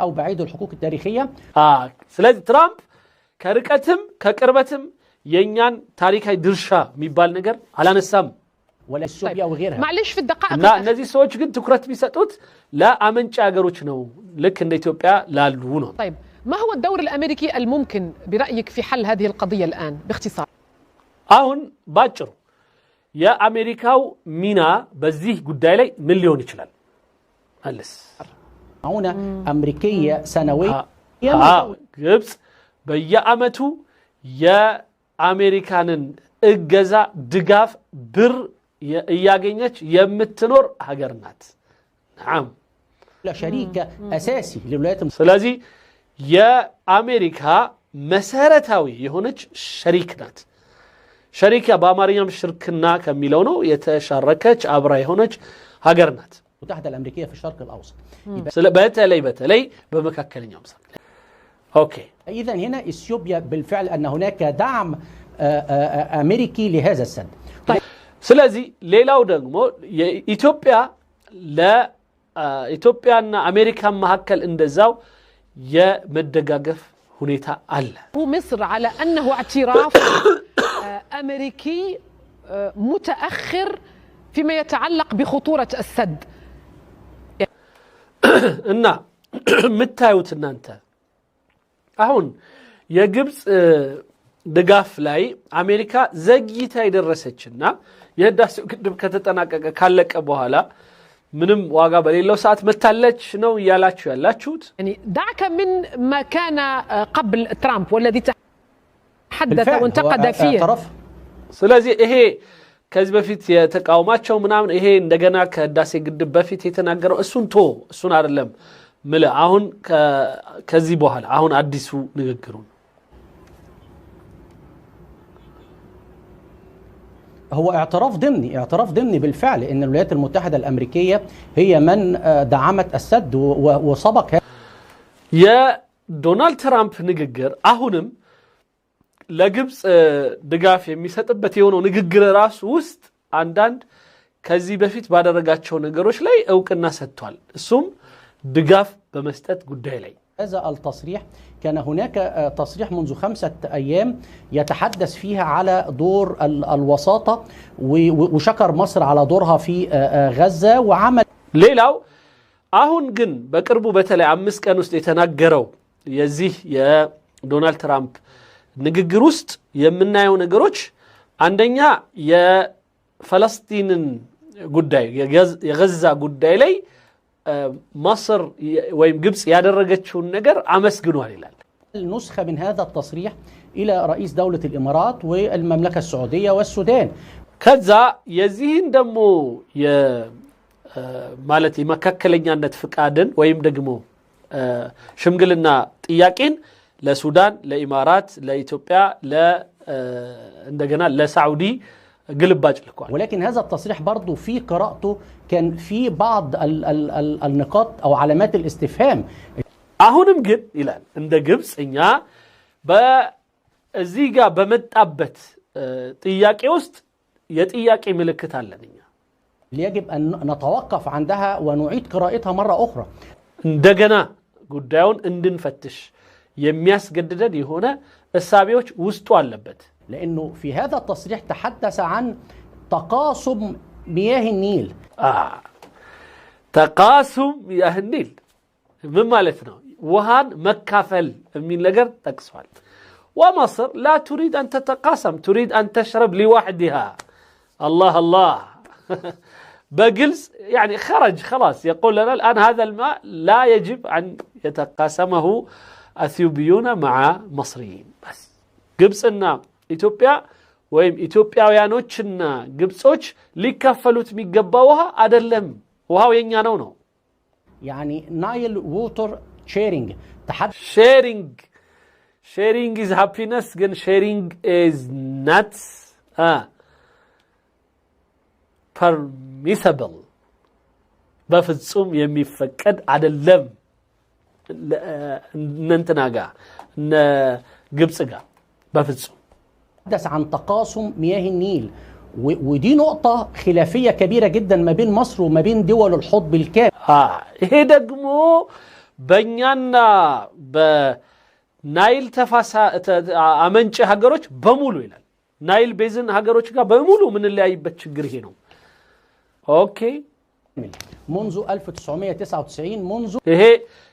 أو بعيد الحقوق التاريخية. ስለዚህ ትራምፕ ከርቀትም ከቅርበትም የኛን ታሪካዊ ድርሻ የሚባል ነገር አላነሳም ولا السوريا وغيرها. معلش في الدقائق እነዚህ ሰዎች ግን ትኩረት ቢሰጡት ለአመንጭ ሀገሮች ነው ልክ እንደ ኢትዮጵያ ላሉ ነው طيب ما هو الدور الأمريكي الممكن برأيك في حل هذه القضية الآن باختصار አሁን ባጭሩ የአሜሪካው ሚና በዚህ ጉዳይ ላይ ምን ሊሆን ይችላል አለስ هنا أمريكية سنوية ግብጽ በየአመቱ የአሜሪካንን እገዛ ድጋፍ ብር እያገኘች የምትኖር ሀገር ናት نعم شريك أساسي للولايات المتحدة ስለዚህ የአሜሪካ መሰረታዊ የሆነች ሸሪክ ናት ሸሪካ በአማርኛም ሽርክና ከሚለው ነው የተሻረከች አብራ የሆነች ሀገር ናት المتحدة الأمريكية في الشرق الأوسط በተለይ በመካከለኛው ምስራቅ اوكي إذن هنا إثيوبيا بالفعل أن هناك دعم أمريكي لهذا السد. طيب ስለዚህ ሌላው ደግሞ የኢትዮጵያ ለኢትዮጵያና አሜሪካ መካከል እንደዛው የመደጋገፍ ሁኔታ አለ مصر على أنه اعتراف أمريكي متأخر فيما يتعلق بخطورة السد እና ምታዩት እናንተ አሁን የግብጽ ድጋፍ ላይ አሜሪካ ዘግይታ የደረሰችና የህዳሴው ግድብ ከተጠናቀቀ ካለቀ በኋላ ምንም ዋጋ በሌለው ሰዓት መታለች ነው ያላችሁ ያላችሁት يعني دعك من ما كان قبل ترامب والذي تحدث وانتقد فيه ስለዚህ ይሄ ከዚህ በፊት የተቃውማቸው ምናምን ይሄ እንደገና ከህዳሴ ግድብ በፊት የተናገረው እሱን አይደለም አሁን ከዚህ በኋላ አሁን አዲሱ ንግግሩ هو اعتراف ضمني بالفعل ان الولايات المتحدة الأمريكية هي من دعمت السد وسبق يا دونالد ترامب ንግግር አሁንም ለግብጽ ድጋፍ የሚሰጥበት የሆነው ንግግር ራሱ ውስጥ አንዳንድ ከዚህ በፊት ባደረጋቸው ነገሮች ላይ እውቅና ሰጥቷል እሱም ድጋፍ በመስጠት ጉዳይ ላይ هذا التصريح كان هناك تصريح منذ 5 أيام يتحدث فيها على دور الوساطة وشكر مصر على دورها في غزة وعمل ሌላው አሁን ግን በቅርቡ በተለይ 5 ቀን ውስጥ የተናገረው የዚህ የዶናልድ ትራምፕ ንግግር ውስጥ የምናየው ነገሮች አንደኛ የፈለስጢንን ጉዳይ የጋዛ ጉዳይ ላይ مصر ወይም ግብጽ ያደረገችውን ነገር አመስግኗል ይላል نسخة من هذا التصريح إلى رئيس دولة الإمارات والمملكة السعودية والسودان ከዛ የዚህን ደግሞ ማለት የመካከለኛነት ፍቃድን ወይም ደግሞ ሽምግልና ጥያቄን ለሱዳን ለኢማራት ለኢትዮጵያ እንደገና ለሳዑዲ قلباج لكوان ولكن هذا التصريح برضو في قراءته كان في بعض النقاط أو علامات الاستفهام አሁንም ግን ይላል እንደ ግብጽ እኛ በዚህ ጋር በመጣበት ጥያቄ ውስጥ የጥያቄ ምልክት አለንኛ يجب أن نتوقف عندها ونعيد قراءتها مرة أخرى እንደገና ጉዳዩን እንድንፈትሽ የሚያስገድደን የሆነ እሳቤዎች ውስጡ አለበት لأنه في هذا التصريح تحدث عن تقاسم مياه النيل تقاسم مياه النيل من مالتنا وهان مكافل من لقر تقسوال ومصر لا تريد أن تتقاسم تريد أن تشرب لوحدها الله الله بقلس يعني خرج خلاص يقول لنا الآن هذا الماء لا يجب أن يتقاسمه أثيوبيون مع مصريين بس قبسنا ኢትዮጵያ ወይም ኢትዮጵያውያኖችና ግብጾች ሊካፈሉት የሚገባው ውሃ አይደለም ውሃው የኛ ነው يعني نايل ووتر شيرينج sharing is happiness ግን sharing is not permissible በፍጹም የሚፈቀድ አይደለም እንንተና ጋር ግብጽ ጋር በፍጹም تحدث عن تقاسم مياه النيل ودي نقطة خلافية كبيرة جدا ما بين مصر وما بين دول الحوض بالكامل ይሄ ደግሞ በእኛና በናይል ተፋሳ አመንጭ ሀገሮች በሙሉ ይላል ናይል ቤዝን ሀገሮች ጋር በሙሉ ምን ሊያይበት ችግር ይሄ ነው ኦኬ منذ 1999 منذ ይሄ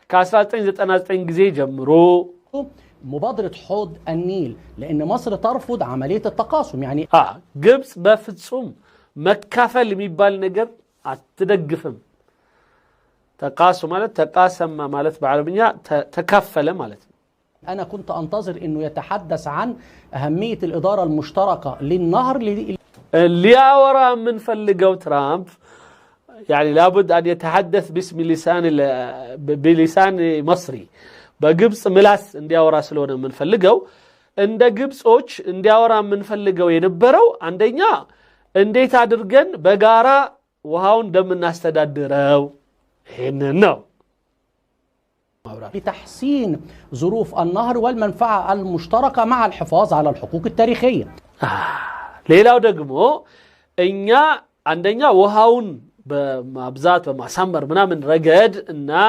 ከ1999 ጊዜ ጀምሮ مبادرة حوض النيل لأن مصر ترفض عملية التقاسم يعني ግብጽ በፍጹም መካፈል የሚባል ነገር አትደግፍም تقاسم ማለት ተቃሰም ማለት በአረብኛ ተካፈለ ማለት أنا كنت أنتظر إنه يتحدث عن أهمية الإدارة المشتركة للنهر لياورا من فلقوا ترامب يعني لابد أن يتحدث بلسان مصري بقبص ملاس اندياورا سلونا من فلقوا عند قبصوش اندياورا من فلقوا ينبروا عندنا انديت عدرقن بقارا وهاون دم الناس تدادروا هنا نو لتحسين ظروف النهر والمنفعة المشتركة مع الحفاظ على الحقوق التاريخية ليلاو دقمو إنيا عندنا وهاون بمابزات ومعسمر من رقد إننا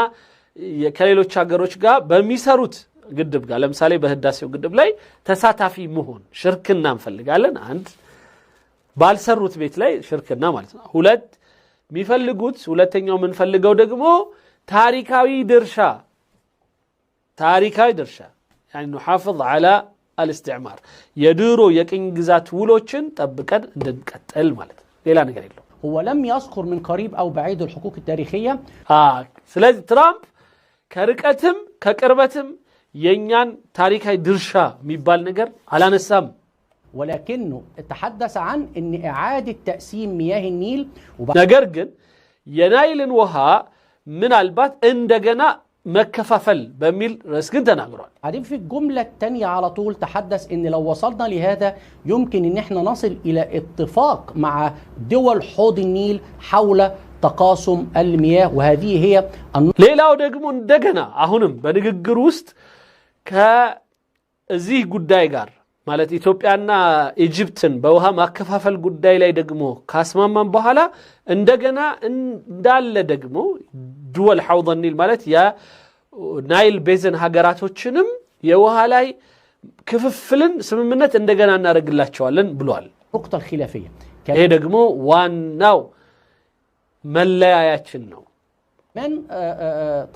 كليلو تشاقروش قا بميساروت قدب قال لمسالي بهداسيو قدب لاي تساتافي مهون شركنا مفلق قالن عند بالسروت بيت لاي شركنا مالتنا هولد ميفلقوت هولتين من فلقو دقمو تاريكاوي درشا يعني نحافظ على الاستعمار يدورو يكنجزات ولوچن طبقن اندنقتل ማለት ሌላ ነገር የለው هو لم يذكر من قريب او بعيد الحقوق التاريخيه ስለዚህ ትራምፕ ከርቀትም ከቅርበትም የኛን ታሪካዊ ድርሻ የሚባል ነገር አላነሳም ولكنه تحدث عن ان اعاده تقسيم مياه النيل ነገር ግን የናይልን ውሃ ምናልባት እንደገና مكففل بميل رسكن تناغرون بعدين في الجملة الثانية على طول تحدث ان لو وصلنا لهذا يمكن ان احنا نصل الى اتفاق مع دول حوض النيل حول تقاسم المياه وهذه هي ليلاو دغمو እንደገና አሁንም በንግግር ውስጥ ከዚህ ጉዳይ ጋር ማለት ኢትዮጵያና ኢጂፕትን በውሃ ማከፋፈል ጉዳይ ላይ ደግሞ ካስማማን በኋላ እንደገና እንዳለ ደግሞ دول حوض النيل ማለት ያ ናይል ቤዝን ሀገራቶችንም የውሃ ላይ ክፍፍልን ስምምነት እንደገና እናረግላቸዋለን ብሏል نقطة الخلافية ይሄ ደግሞ ዋናው መለያያችን ነው من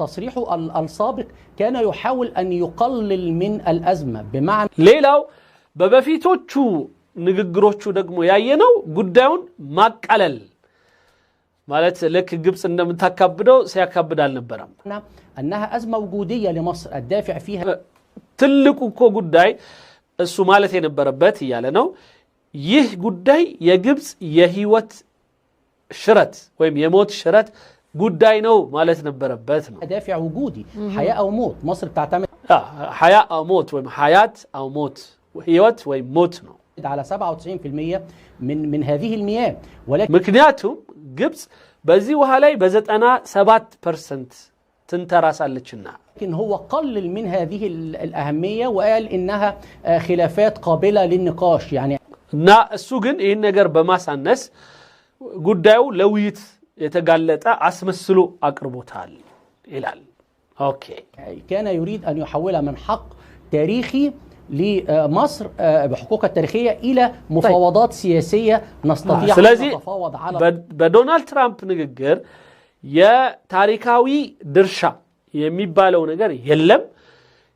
تصريحه السابق كان يحاول أن يقلل من الأزمة بمعنى ሌላው በበፊቶቹ ንግግሮቹ ደግሞ ያየነው ጉዳዩን ማቃለል ማለት ለክ ግብጽ እንደምታካብደው ሲያካብድ አልነበረም انها ازمه وجوديه لمصر الدافع فيها ትልቁ እኮ ጉዳይ እሱ ማለት የነበረበት ይያለ ነው ይህ ጉዳይ የግብጽ የህይወት ሽረት ወይም የሞት ሽረት ጉዳይ ነው ማለት ነበረበት ነው دافع وجودي حياه او موت مصر بتعتمد حياه او موت ويم حياه او موت ህይወት ወይም ሞት ነው على 97% من هذه المياه ولكن ምክንያቱም ግብጽ በዚህ ውሃ ላይ በ97% ትንተራሳለችና لكن هو قلل من هذه الأهمية وقال إنها خلافات قابلة للنقاش يعني እና እሱ ግን ይህን ነገር በማሳነስ ጉዳዩ ለውይይት የተጋለጠ አስመስሎ አቅርቦታል ይላል ኦኬ كان يريد أن يحولها من حق تاريخي لمصر بحقوقها التاريخية إلى مفاوضات سياسية نستطيع أن نتفاوض على بدونالد ترامب نجر يا تاريخاوي درشا የሚባለው ነገር የለም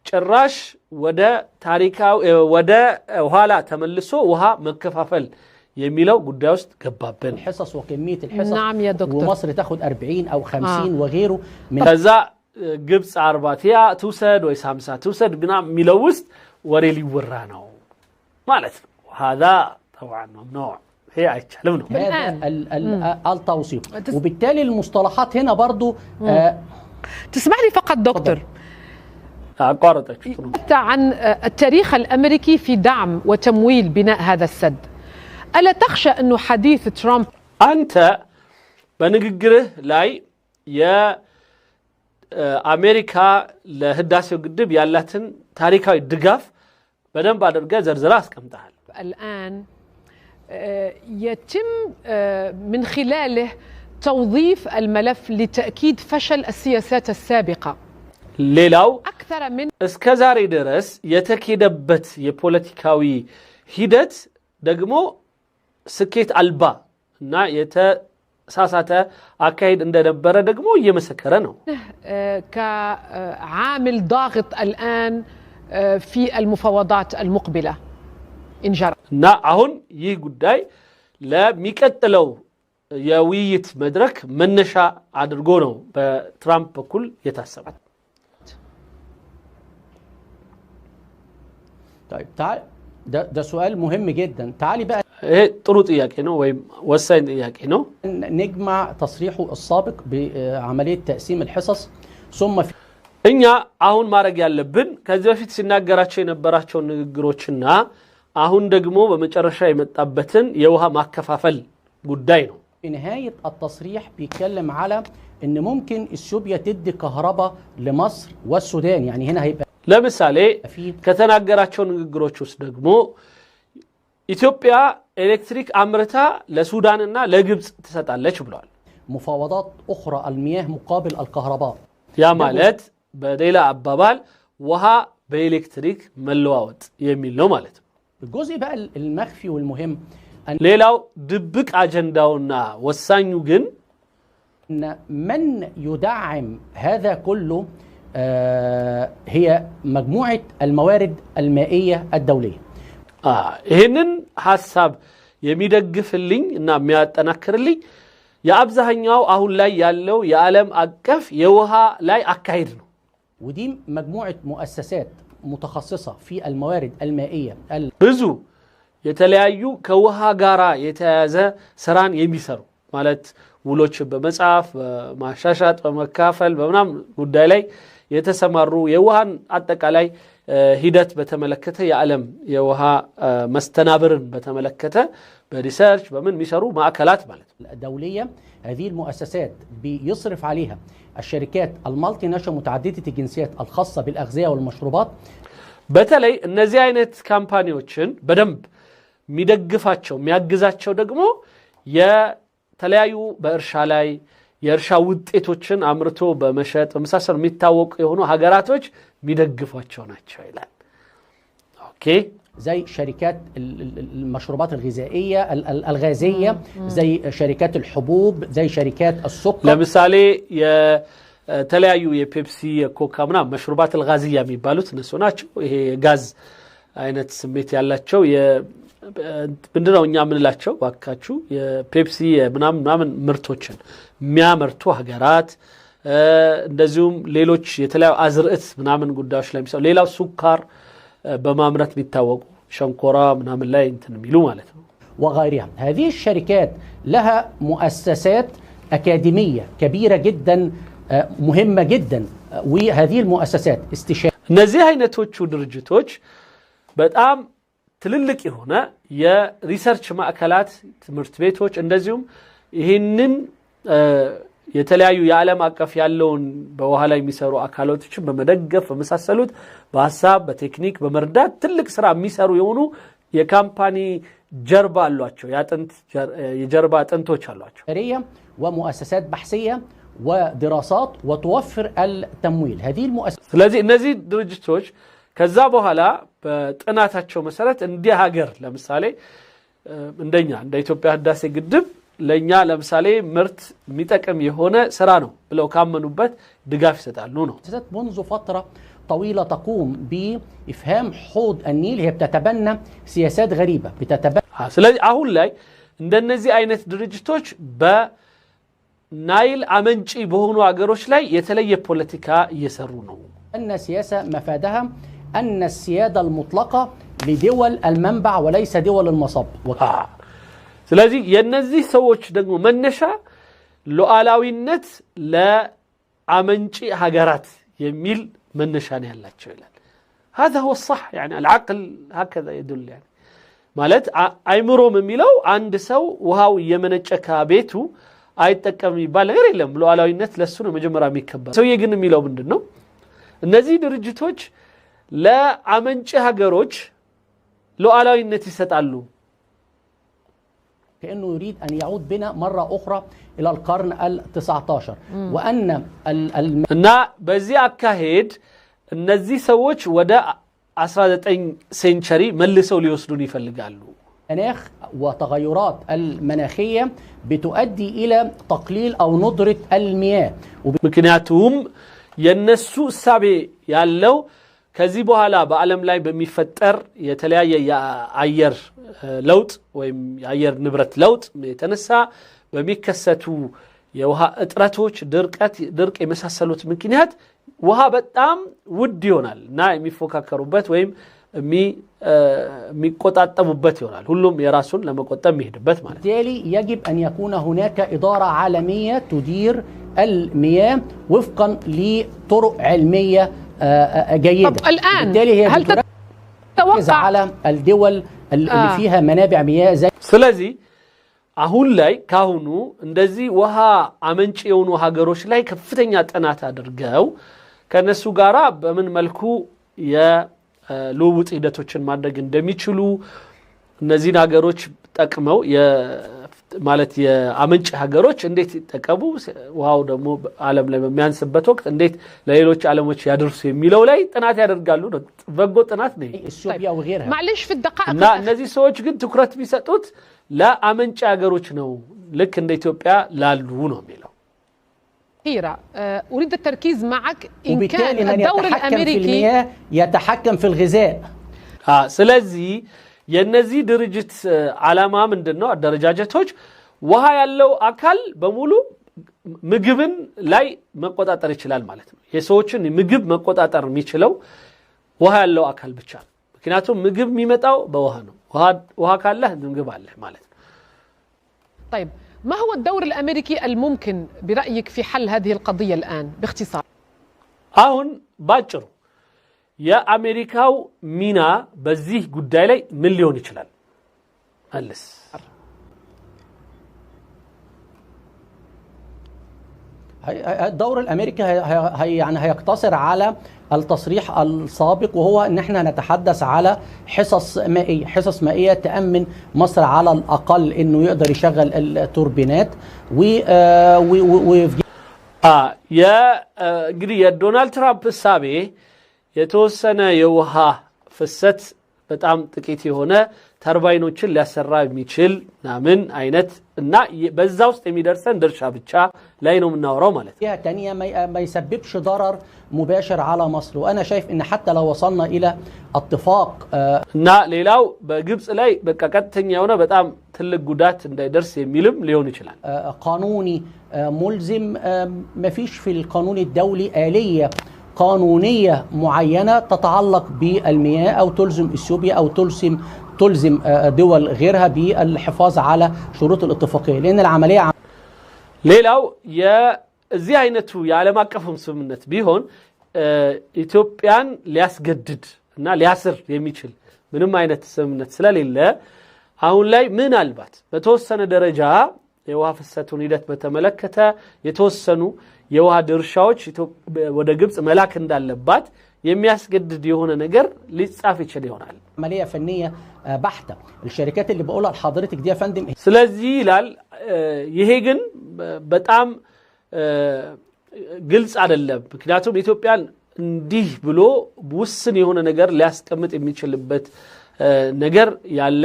ጭራሽ ወደ ታሪካው ወደ ኋላ ተመልሶ ውሃ መከፋፈል የሚለው ጉዳይ ውስጥ ገባብን الحصص وكمية الحصص نعم يا دكتور ومصر تاخد 40 أو 50 وغيره من ከዛ ግብጽ 40 توسد ወይ 50 توسد ግና የሚለው ውስጥ ወሬ ሊወራ ነው ማለት ነው هذا طبعا ممنوع هي አይቻልም ነው التوصيف وبالتالي المصطلحات هنا برضو تسمح لي فقط دكتور أقارتك عن التاريخ الأمريكي في دعم وتمويل بناء هذا السد ألا تخشى أنه حديث ترامب أنت بنقره لاي يا أمريكا لهداسي وقدب يالاتن تاريخي الدقاف بدن بعد رجع زرزراس كم تعال الآن يتم من خلاله توظيف الملف لتأكيد فشل السياسات السابقة ሌላው أكثر من እስከዛሬ ድረስ የተከደበት የፖለቲካዊ ሂደት ደግሞ ስኬት አልባ እና የተሳሳተ አካሄድ እንደነበረ ደግሞ እየመሰከረ ነው كعامل ضاغط الآن في المفاوضات المقبلة إن جرى እና አሁን ይህ ጉዳይ ለሚቀጥለው የውይይት መድረክ መነሻ አድርጎ ነው በትራምፕ በኩል የታሰበው طيب تعال ده سؤال مهم جدا تعالي بقى ይሄ ጥሩ ጥያቄ ነው ወይም ወሳኝ ጥያቄ ነው نجمع تصريحه السابق بعملية تقسيم الحصص ثم في እኛ አሁን ማድረግ ያለብን ከዚህ በፊት ሲናገራቸው የነበራቸው ንግግሮችና አሁን ደግሞ በመጨረሻ የመጣበትን የውሃ ማከፋፈል ጉዳይ ነው في نهاية التصريح بيتكلم على ان ممكن اثيوبيا تدي كهرباء لمصر والسودان يعني هنا هيبقى ለምሳሌ ከተናገራቸው ንግግሮች ውስጥ ደግሞ ኢትዮጵያ ኤሌክትሪክ አምርታ ለሱዳንና ለግብጽ ትሰጣለች ብለዋል مفاوضات اخرى المياه مقابل الكهرباء ያ ማለት በሌላ አባባል ውሃ በኤሌክትሪክ መለዋወጥ የሚል ነው ማለት ነው الجزء بقى المخفي والمهم ሌላው ድብቅ አጀንዳውና ወሳኙ ግን ان من يدعم هذا كله هي مجموعة الموارد المائية الدولية ይህንን ሐሳብ የሚደግፍልኝ እና የሚያጠናክርልኝ የአብዛኛው አሁን ላይ ያለው የዓለም አቀፍ የውሃ ላይ አካሄድ ነው ودي مجموعة مؤسسات متخصصة في الموارد المائية ብዙ የተለያዩ ከውሃ ጋራ የተያያዘ ስራን የሚሰሩ ማለት ውሎች በመጻፍ በማሻሻጥ በመካፈል በመናም ጉዳይ ላይ የተሰማሩ የውሃን አጠቃላይ ሂደት በተመለከተ የዓለም የውሃ መስተናብርን በተመለከተ በሪሰርች በምን የሚሰሩ ማዕከላት ማለት دولية هذه المؤسسات بيصرف عليها الشركات المالتي ناشونال متعددة الجنسيات الخاصة بالأغذية والمشروبات በተለይ እነዚህ አይነት ካምፓኒዎችን በደንብ የሚደግፋቸው የሚያግዛቸው ደግሞ የተለያዩ በእርሻ ላይ የእርሻ ውጤቶችን አምርቶ በመሸጥ በመሳሰሉ የሚታወቁ የሆኑ ሀገራቶች የሚደግፏቸው ናቸው ይላል ኦኬ زي شركات المشروبات الغذائية الغازية زي شركات الحبوب زي شركات السكر ለምሳሌ የተለያዩ የፔፕሲ የኮካ ምናምን መሽሩባት الغازية የሚባሉት እነሱ ናቸው ይሄ ጋዝ አይነት ስሜት ያላቸው ምንድነው እኛ ምንላቸው ዋካችሁ የፔፕሲ ምናምን ምርቶችን የሚያመርቱ ሀገራት እንደዚሁም ሌሎች የተለያዩ አዝርዕት ምናምን ጉዳዮች ላይ የሚሰሩ ሌላው ሱካር በማምረት የሚታወቁ ሸንኮራ ምናምን ላይ እንትን የሚሉ ማለት ነው وغيرها هذه الشركات لها مؤسسات أكاديمية كبيرة جدا مهمة جدا وهذه المؤسسات استشارة እነዚህ አይነቶቹ ድርጅቶች በጣም ትልልቅ የሆነ የሪሰርች ማዕከላት ትምህርት ቤቶች እንደዚሁም ይህንን የተለያዩ የዓለም አቀፍ ያለውን በውሃ ላይ የሚሰሩ አካላቶችን በመደገፍ በመሳሰሉት በሐሳብ በቴክኒክ በመርዳት ትልቅ ስራ የሚሰሩ የሆኑ የካምፓኒ ጀርባ አሏቸው የጀርባ አጥንቶች አሏቸው ومؤسسات بحثية ودراسات وتوفر التمويل هذه المؤسسات ስለዚህ እነዚህ ድርጅቶች ከዛ በኋላ በጥናታቸው መሰረት እንደ ሀገር ለምሳሌ እንደኛ እንደ ኢትዮጵያ ህዳሴ ግድብ ለኛ ለምሳሌ ምርት የሚጠቅም የሆነ ስራ ነው ብለው ካመኑበት ድጋፍ ይሰጣሉ ነው منذ فترة طويلة تقوم بإفهام حوض النيل هي بتتبنى سياسات غريبة ስለዚህ አሁን ላይ እንደነዚህ አይነት ድርጅቶች በናይል አመንጪ በሆኑ ሀገሮች ላይ የተለየ ፖለቲካ እየሰሩ ነው أن سياسة مفادها أن السيادة المطلقة لدول المنبع وليس دول المصب ስለዚህ የነዚህ ሰዎች ደግሞ መነሻ ሉዓላዊነት ለአመንጪ ሀገራት የሚል መነሻ ነው ያላቸው ይላል هذا هو الصح يعني العقل هكذا يدل يعني ማለት አይምሮም የሚለው አንድ ሰው ውሃው የመነጨ ከቤቱ አይጠቀም ይባል ነገር የለም ሉዓላዊነት ለሱ ነው መጀመሪያ የሚከበር ሰው ግን የሚለው ምንድነው እነዚህ ድርጅቶች ለአመንጪ ሀገሮች ሉዓላዊነት ይሰጣሉ كأنه يريد أن يعود بنا مرة أخرى إلى القرن ال19 وأن እና በዚህ አካሄድ እነዚህ ሰዎች ወደ 19 ሴንቸሪ መልሰው ሊወስዱን ይፈልጋሉ። المناخ وتغيرات المناخية بتؤدي إلى تقليل أو ندرة المياه ምክንያቱም የነሱ እሳቤ ያለው ከዚህ በኋላ በዓለም ላይ በሚፈጠር የተለያየ የአየር ለውጥ ወይም የአየር ንብረት ለውጥ የተነሳ በሚከሰቱ የውሃ እጥረቶች ድርቅ የመሳሰሉት ምክንያት ውሃ በጣም ውድ ይሆናል እና የሚፎካከሩበት ወይም የሚቆጣጠሙበት ይሆናል ሁሉም የራሱን ለመቆጠብ የሚሄድበት ማለት ነው። بالتالي يجب أن يكون هناك إدارة عالمية تدير المياه وفقا لطرق علمية جيدة. طب الآن هل تتوقع على الدول اللي فيها منابع مياه زي ስለዚህ አሁን ላይ ካሁኑ እንደዚህ ውሃ አመንጭ የሆኑ ሀገሮች ላይ ከፍተኛ ጥናት አድርገው ከነሱ ጋራ በምን መልኩ የልውውጥ ሂደቶችን ማድረግ እንደሚችሉ እነዚህን ሀገሮች ጠቅመው ማለት የአመንጭ ሀገሮች እንዴት ይጠቀሙ ውሃው ደግሞ ዓለም ላይ በሚያንስበት ወቅት እንዴት ለሌሎች ዓለሞች ያደርሱ የሚለው ላይ ጥናት ያደርጋሉ። በጎ ጥናት ነው ኢትዮጵያ وغيرها معلش في الدقائق እና እነዚህ ሰዎች ግን ትኩረት ቢሰጡት ለአመንጭ ሀገሮች ነው ልክ እንደ ኢትዮጵያ ላሉ ነው የሚለው። أريد التركيز معك إن كان من الدور يتحكم الأمريكي في المياه يتحكم في الغذاء. ስለዚህ የነዚህ ድርጅት ዓላማ ምንድነው? አደረጃጀቶች ውሃ ያለው አካል በሙሉ ምግብን ላይ መቆጣጠር ይችላል ማለት ነው። የሰዎችን ምግብ መቆጣጠር የሚችለው ውሃ ያለው አካል ብቻ ነው። ምክንያቱም ምግብ የሚመጣው በውሃ ነው። ውሃ ካለ ምግብ አለ ማለት ነው። طيب ما هو الدور الأمريكي الممكن برأيك في حل هذه القضية الآن باختصار؟ አሁን ባጭሩ የአሜሪካው ሚና በዚህ ጉዳይ ላይ ምን ሊሆን ይችላል? አለስ الدور الامريكي يعني هيقتصر على التصريح السابق وهو ان احنا نتحدث على حصص مائيه تامن مصر على الاقل انه يقدر يشغل التوربينات يا እንግዲህ የዶናልድ ትራምፕ ሳቤ የተወሰነ የውሃ ፍሰት በጣም ጥቂት የሆነ ተርባይኖችን ሊያሰራ የሚችል ናምን አይነት እና በዛ ውስጥ የሚደርሰን ድርሻ ብቻ ላይ ነው የምናወራው ማለት ነው። ثانية ما يسببش ضرر مباشر على مصر وانا شايف ان حتى لو وصلنا الى اتفاق እና ሌላው በግብጽ ላይ በቃ ቀጥተኛ የሆነ በጣም ትልቅ ጉዳት እንዳይደርስ የሚልም ሊሆን ይችላል። قانوني ملزم ما فيش في القانون الدولي آلية قانونية معينة تتعلق بالمياه أو تلزم إثيوبيا أو تلزم دول غيرها بالحفاظ على شروط الاتفاقية لأن العملية ሌላው የዚህ አይነቱ የዓለም አቀፍም ስምምነት ቢሆን ኢትዮጵያን ሊያስገድድ እና ሊያስር የሚችል ምንም አይነት ስምምነት ስለሌለ አሁን ላይ ምናልባት በተወሰነ ደረጃ የውሃ ፍሰቱን ሂደት በተመለከተ የተወሰኑ የውሃ ድርሻዎች ወደ ግብጽ መላክ እንዳለባት የሚያስገድድ የሆነ ነገር ሊጻፍ ይችል ይሆናል። عملية فنية بحتة الشركات اللي بقولها لحضرتك دي يا فندم ስለዚህ ይላል ይሄ ግን በጣም ግልጽ አይደለም። ምክንያቱም ኢትዮጵያን እንዲህ ብሎ ውስን የሆነ ነገር ሊያስቀምጥ የሚችልበት ነገር ያለ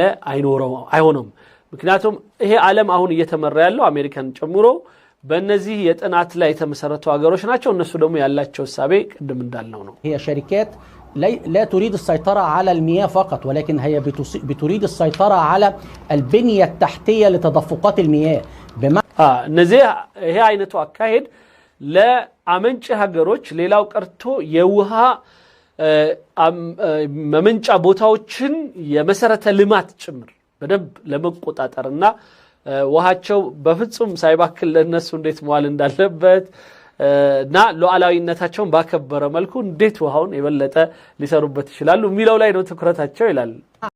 አይሆንም። ምክንያቱም ይሄ ዓለም አሁን እየተመራ ያለው አሜሪካን ጨምሮ በእነዚህ የጥናት ላይ የተመሰረቱ ሀገሮች ናቸው። እነሱ ደግሞ ያላቸው ሳቤ ቅድም እንዳልነው ነው። هي شركات لا تريد السيطرة على المياه فقط ولكن هي بتريد السيطرة على البنية التحتية لتدفقات المياه እነዚህ ይሄ አይነቱ አካሄድ ለአመንጭ ሀገሮች ሌላው ቀርቶ የውሃ መመንጫ ቦታዎችን የመሰረተ ልማት ጭምር በደንብ ለመቆጣጠርና ውሃቸው በፍጹም ሳይባክል ለነሱ እንዴት መዋል እንዳለበት እና ሉዓላዊነታቸውን ባከበረ መልኩ እንዴት ውሃውን የበለጠ ሊሰሩበት ይችላሉ የሚለው ላይ ነው ትኩረታቸው ይላል።